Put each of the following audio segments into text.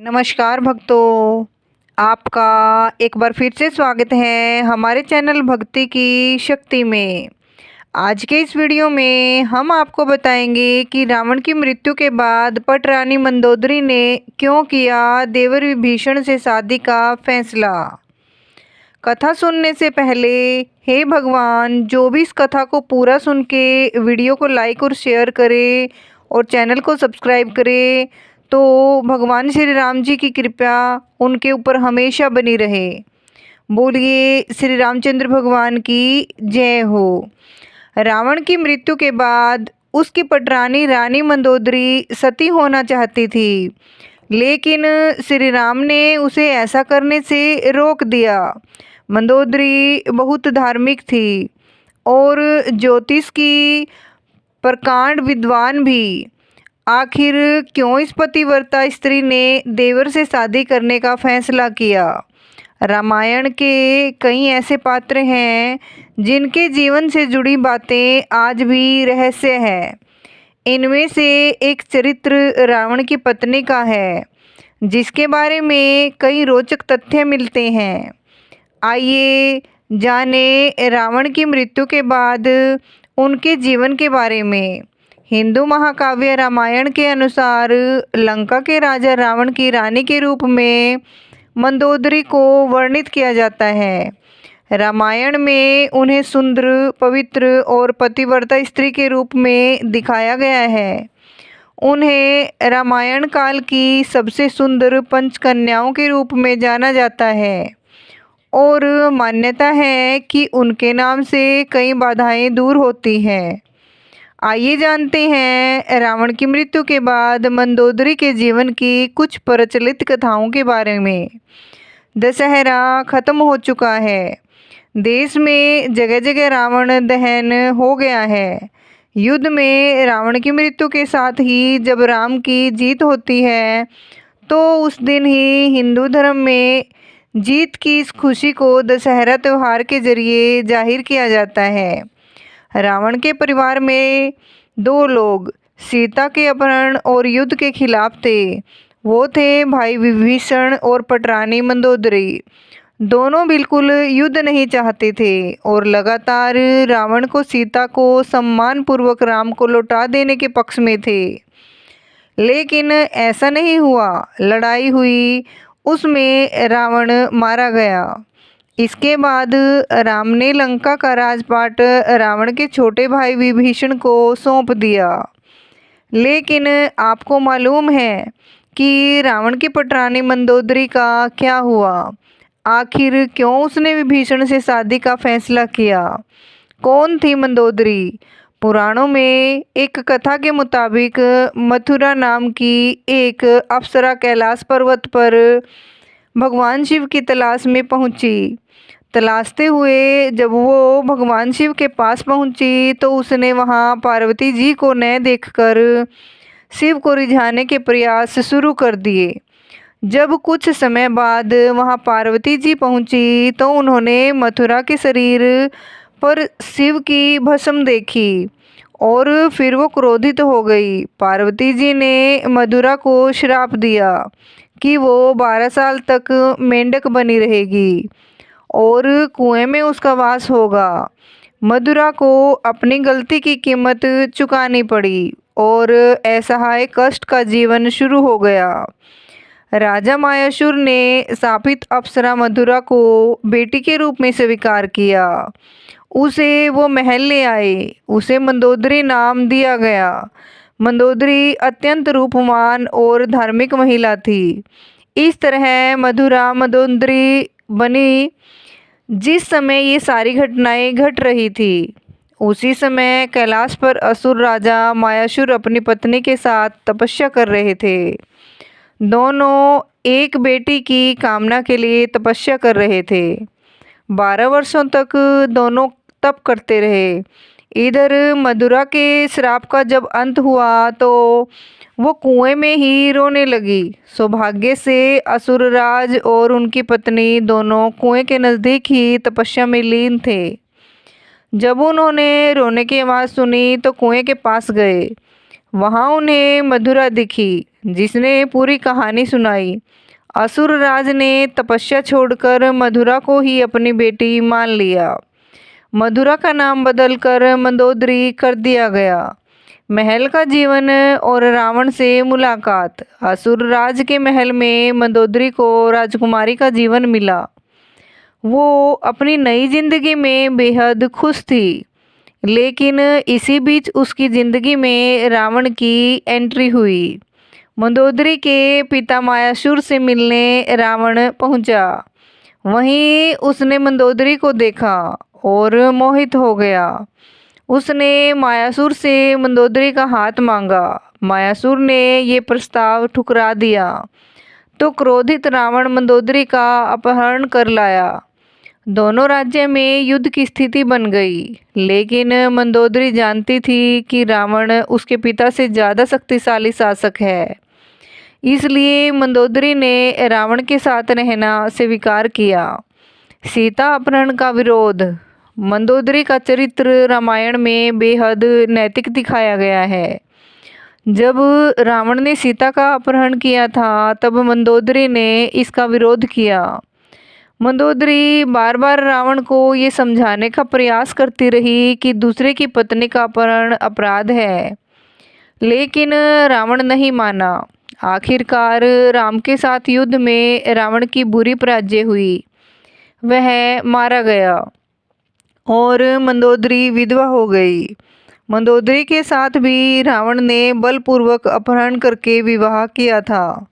नमस्कार भक्तों, आपका एक बार फिर से स्वागत है हमारे चैनल भक्ति की शक्ति में। आज के इस वीडियो में हम आपको बताएंगे कि रावण की मृत्यु के बाद पट रानी मंदोदरी ने क्यों किया देवर विभीषण से शादी का फैसला। कथा सुनने से पहले हे भगवान, जो भी इस कथा को पूरा सुन के वीडियो को लाइक और शेयर करे और चैनल को सब्सक्राइब करे तो भगवान श्री राम जी की कृपा उनके ऊपर हमेशा बनी रहे। बोलिए श्री रामचंद्र भगवान की जय हो। रावण की मृत्यु के बाद उसकी पटरानी रानी मंदोदरी सती होना चाहती थी, लेकिन श्री राम ने उसे ऐसा करने से रोक दिया। मंदोदरी बहुत धार्मिक थी और ज्योतिष की प्रकांड विद्वान भी। आखिर क्यों इस पतिव्रता स्त्री ने देवर से शादी करने का फैसला किया। रामायण के कई ऐसे पात्र हैं जिनके जीवन से जुड़ी बातें आज भी रहस्य है। इनमें से एक चरित्र रावण की पत्नी का है, जिसके बारे में कई रोचक तथ्य मिलते हैं। आइए जाने रावण की मृत्यु के बाद उनके जीवन के बारे में। हिंदू महाकाव्य रामायण के अनुसार लंका के राजा रावण की रानी के रूप में मंदोदरी को वर्णित किया जाता है। रामायण में उन्हें सुंदर, पवित्र और पतिव्रता स्त्री के रूप में दिखाया गया है। उन्हें रामायण काल की सबसे सुंदर पंचकन्याओं के रूप में जाना जाता है और मान्यता है कि उनके नाम से कई बाधाएं दूर होती हैं। आइए जानते हैं रावण की मृत्यु के बाद मंदोदरी के जीवन की कुछ प्रचलित कथाओं के बारे में। दशहरा खत्म हो चुका है। देश में जगह जगह रावण दहन हो गया है। युद्ध में रावण की मृत्यु के साथ ही जब राम की जीत होती है तो उस दिन ही हिंदू धर्म में जीत की इस खुशी को दशहरा त्यौहार के जरिए जाहिर किया जाता है। रावण के परिवार में दो लोग सीता के अपहरण और युद्ध के खिलाफ थे। वो थे भाई विभीषण और पटरानी मंदोदरी। दोनों बिल्कुल युद्ध नहीं चाहते थे और लगातार रावण को सीता को सम्मानपूर्वक राम को लौटा देने के पक्ष में थे, लेकिन ऐसा नहीं हुआ। लड़ाई हुई, उसमें रावण मारा गया। इसके बाद राम ने लंका का राजपाट रावण के छोटे भाई विभीषण को सौंप दिया। लेकिन आपको मालूम है कि रावण की पटरानी मंदोदरी का क्या हुआ। आखिर क्यों उसने विभीषण से शादी का फैसला किया। कौन थी मंदोदरी। पुराणों में एक कथा के मुताबिक मथुरा नाम की एक अप्सरा कैलाश पर्वत पर भगवान शिव की तलाश में पहुंची। तलाशते हुए जब वो भगवान शिव के पास पहुंची तो उसने वहां पार्वती जी को न देखकर शिव को रिझाने के प्रयास शुरू कर दिए। जब कुछ समय बाद वहां पार्वती जी पहुंची तो उन्होंने मथुरा के शरीर पर शिव की भस्म देखी और फिर वो क्रोधित हो गई। पार्वती जी ने मथुरा को श्राप दिया कि वो 12 साल तक मेंढक बनी रहेगी और कुएं में उसका वास होगा। मथुरा को अपनी गलती की कीमत चुकानी पड़ी और असहाय कष्ट का जीवन शुरू हो गया। राजा मायासुर ने शापित अप्सरा मथुरा को बेटी के रूप में स्वीकार किया। उसे वो महल ले आए। उसे मंदोदरी नाम दिया गया। मंदोदरी अत्यंत रूपवान और धार्मिक महिला थी। इस तरह मथुरा मंदोदरी बनी। जिस समय ये सारी घटनाएं घट रही थी, उसी समय कैलाश पर असुर राजा मायासुर अपनी पत्नी के साथ तपस्या कर रहे थे। दोनों एक बेटी की कामना के लिए तपस्या कर रहे थे। 12 वर्षों तक दोनों तप करते रहे। इधर मथुरा के श्राप का जब अंत हुआ तो वो कुएं में ही रोने लगी। सौभाग्य से असुरराज और उनकी पत्नी दोनों कुएं के नज़दीक ही तपस्या में लीन थे। जब उन्होंने रोने की आवाज़ सुनी तो कुएं के पास गए। वहाँ उन्हें मधुरा दिखी, जिसने पूरी कहानी सुनाई। असुर राज ने तपस्या छोड़कर मधुरा को ही अपनी बेटी मान लिया। मधुरा का नाम बदलकर मंदोदरी कर दिया गया। महल का जीवन और रावण से मुलाकात। असुर राज के महल में मंदोदरी को राजकुमारी का जीवन मिला। वो अपनी नई जिंदगी में बेहद खुश थी, लेकिन इसी बीच उसकी जिंदगी में रावण की एंट्री हुई। मंदोदरी के पिता मायासुर से मिलने रावण पहुंचा। वहीं उसने मंदोदरी को देखा और मोहित हो गया। उसने मायासुर से मंदोदरी का हाथ मांगा। मायासुर ने ये प्रस्ताव ठुकरा दिया, तो क्रोधित रावण मंदोदरी का अपहरण कर लाया। दोनों राज्य में युद्ध की स्थिति बन गई, लेकिन मंदोदरी जानती थी कि रावण उसके पिता से ज़्यादा शक्तिशाली शासक है। इसलिए मंदोदरी ने रावण के साथ रहना स्वीकार किया। सीता अपहरण का विरोध। मंदोदरी का चरित्र रामायण में बेहद नैतिक दिखाया गया है। जब रावण ने सीता का अपहरण किया था, तब मंदोदरी ने इसका विरोध किया। मंदोदरी बार बार रावण को ये समझाने का प्रयास करती रही कि दूसरे की पत्नी का अपहरण अपराध है, लेकिन रावण नहीं माना। आखिरकार राम के साथ युद्ध में रावण की बुरी पराजय हुई। वह मारा गया और मंदोदरी विधवा हो गई। मंदोदरी के साथ भी रावण ने बलपूर्वक अपहरण करके विवाह किया था,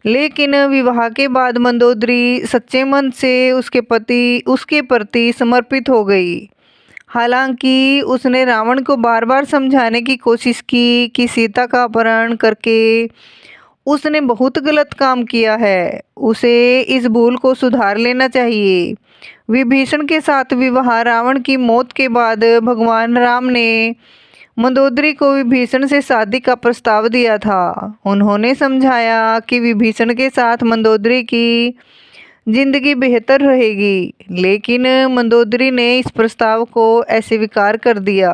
लेकिन विवाह के बाद मंदोदरी सच्चे मन से उसके प्रति समर्पित हो गई। हालांकि उसने रावण को बार बार समझाने की कोशिश की कि सीता का अपहरण करके उसने बहुत गलत काम किया है, उसे इस भूल को सुधार लेना चाहिए। विभीषण के साथ विवाह। रावण की मौत के बाद भगवान राम ने मंदोदरी को विभीषण से शादी का प्रस्ताव दिया था। उन्होंने समझाया कि विभीषण के साथ मंदोदरी की जिंदगी बेहतर रहेगी, लेकिन मंदोदरी ने इस प्रस्ताव को अस्वीकार कर दिया।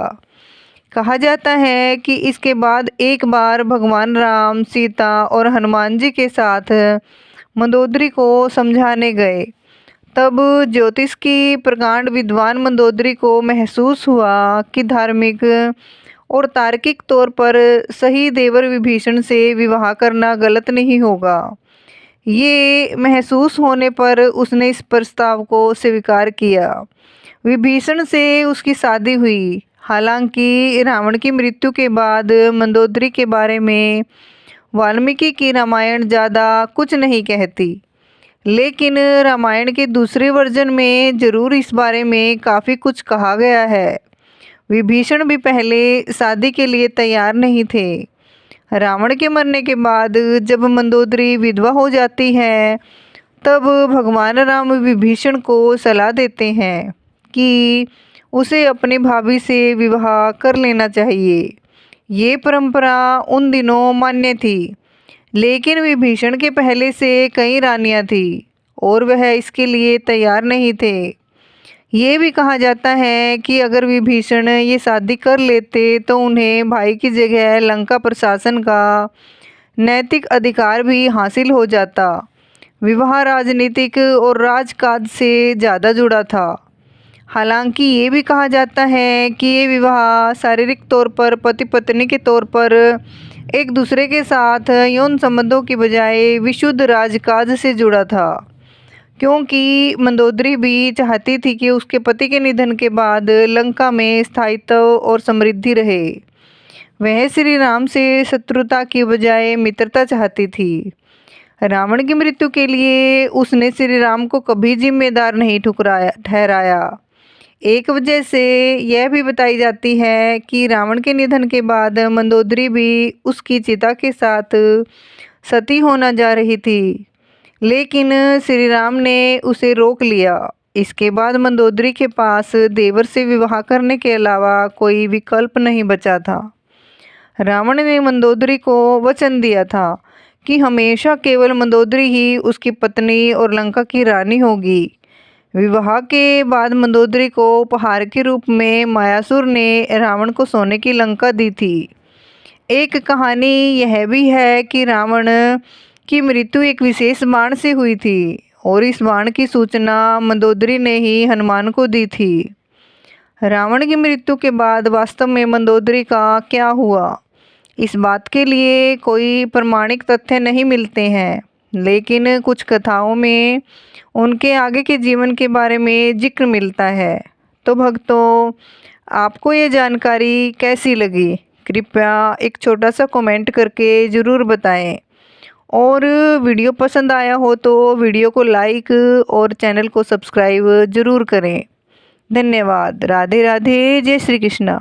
कहा जाता है कि इसके बाद एक बार भगवान राम, सीता और हनुमान जी के साथ मंदोदरी को समझाने गए। तब ज्योतिष की प्रकांड विद्वान मंदोदरी को महसूस हुआ कि धार्मिक और तार्किक तौर पर सही देवर विभीषण से विवाह करना गलत नहीं होगा। ये महसूस होने पर उसने इस प्रस्ताव को स्वीकार किया। विभीषण से उसकी शादी हुई। हालांकि रावण की मृत्यु के बाद मंदोदरी के बारे में वाल्मीकि की रामायण ज़्यादा कुछ नहीं कहती, लेकिन रामायण के दूसरे वर्जन में जरूर इस बारे में काफ़ी कुछ कहा गया है। विभीषण भी पहले शादी के लिए तैयार नहीं थे। रावण के मरने के बाद जब मंदोदरी विधवा हो जाती है, तब भगवान राम विभीषण को सलाह देते हैं कि उसे अपनी भाभी से विवाह कर लेना चाहिए। ये परंपरा उन दिनों मान्य थी, लेकिन विभीषण के पहले से कई रानियां थीं और वह इसके लिए तैयार नहीं थे। ये भी कहा जाता है कि अगर विभीषण ये शादी कर लेते तो उन्हें भाई की जगह लंका प्रशासन का नैतिक अधिकार भी हासिल हो जाता। विवाह राजनीतिक और राजकाज से ज़्यादा जुड़ा था। हालांकि ये भी कहा जाता है कि ये विवाह शारीरिक तौर पर पति पत्नी के तौर पर एक दूसरे के साथ यौन संबंधों की बजाय विशुद्ध राजकाज से जुड़ा था, क्योंकि मंदोदरी भी चाहती थी कि उसके पति के निधन के बाद लंका में स्थायित्व और समृद्धि रहे। वह श्री राम से शत्रुता की बजाय मित्रता चाहती थी। रावण की मृत्यु के लिए उसने श्री राम को कभी जिम्मेदार नहीं ठहराया। एक वजह से यह भी बताई जाती है कि रावण के निधन के बाद मंदोदरी भी उसकी चिता के साथ सती होना जा रही थी, लेकिन श्री राम ने उसे रोक लिया। इसके बाद मंदोदरी के पास देवर से विवाह करने के अलावा कोई विकल्प नहीं बचा था। रावण ने मंदोदरी को वचन दिया था कि हमेशा केवल मंदोदरी ही उसकी पत्नी और लंका की रानी होगी। विवाह के बाद मंदोदरी को उपहार के रूप में मायासुर ने रावण को सोने की लंका दी थी। एक कहानी यह भी है कि रावण की मृत्यु एक विशेष बाण से हुई थी और इस बाण की सूचना मंदोदरी ने ही हनुमान को दी थी। रावण की मृत्यु के बाद वास्तव में मंदोदरी का क्या हुआ, इस बात के लिए कोई प्रमाणिक तथ्य नहीं मिलते हैं, लेकिन कुछ कथाओं में उनके आगे के जीवन के बारे में जिक्र मिलता है। तो भक्तों, आपको ये जानकारी कैसी लगी? कृपया एक छोटा सा कमेंट करके ज़रूर बताएं। और वीडियो पसंद आया हो तो वीडियो को लाइक और चैनल को सब्सक्राइब ज़रूर करें। धन्यवाद। राधे राधे। जय श्री कृष्णा।